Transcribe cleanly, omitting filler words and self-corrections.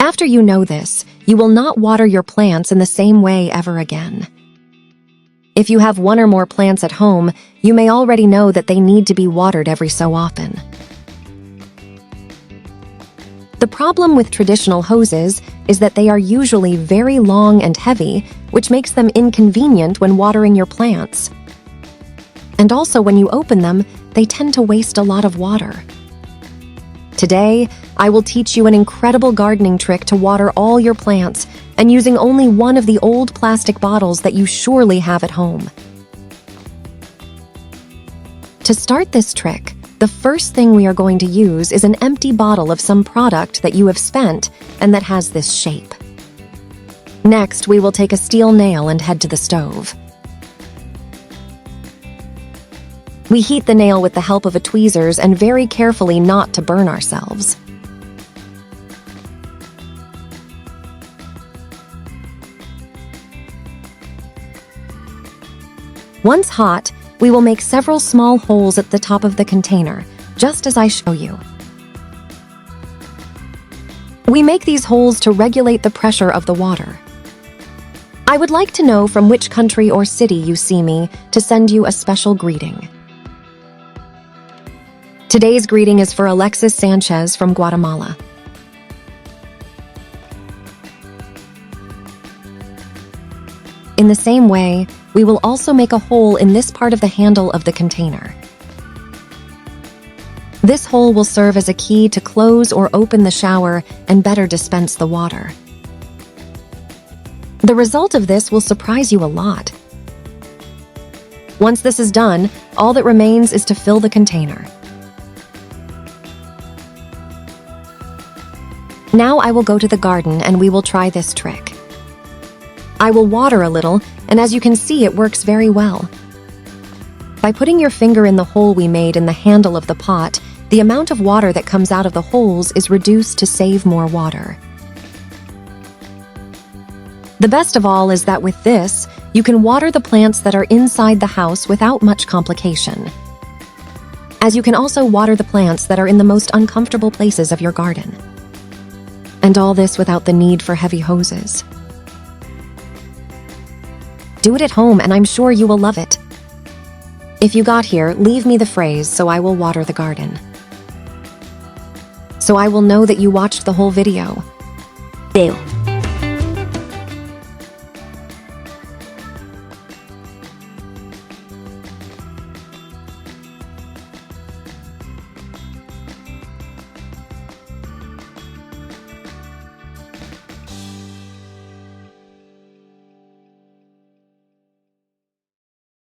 After you know this, you will not water your plants in the same way ever again. If you have one or more plants at home, you may already know that they need to be watered every so often. The problem with traditional hoses is that they are usually very long and heavy, which makes them inconvenient when watering your plants. And also when you open them, they tend to waste a lot of water. Today, I will teach you an incredible gardening trick to water all your plants and using only one of the old plastic bottles that you surely have at home. To start this trick, the first thing we are going to use is an empty bottle of some product that you have spent and that has this shape. Next, we will take a steel nail and head to the stove. We heat the nail with the help of a tweezers and very carefully not to burn ourselves. Once hot, we will make several small holes at the top of the container, just as I show you. We make these holes to regulate the pressure of the water. I would like to know from which country or city you see me to send you a special greeting. Today's greeting is for Alexis Sanchez from Guatemala. In the same way, we will also make a hole in this part of the handle of the container. This hole will serve as a key to close or open the shower and better dispense the water. The result of this will surprise you a lot. Once this is done, all that remains is to fill the container. Now I will go to the garden and we will try this trick. I will water a little, and as you can see, it works very well. By putting your finger in the hole we made in the handle of the pot, the amount of water that comes out of the holes is reduced to save more water. The best of all is that with this, you can water the plants that are inside the house without much complication, as you can also water the plants that are in the most uncomfortable places of your garden. And all this without the need for heavy hoses. Do it at home and I'm sure you will love it. If you got here, leave me the phrase so I will water the garden. So I will know that you watched the whole video. Deo.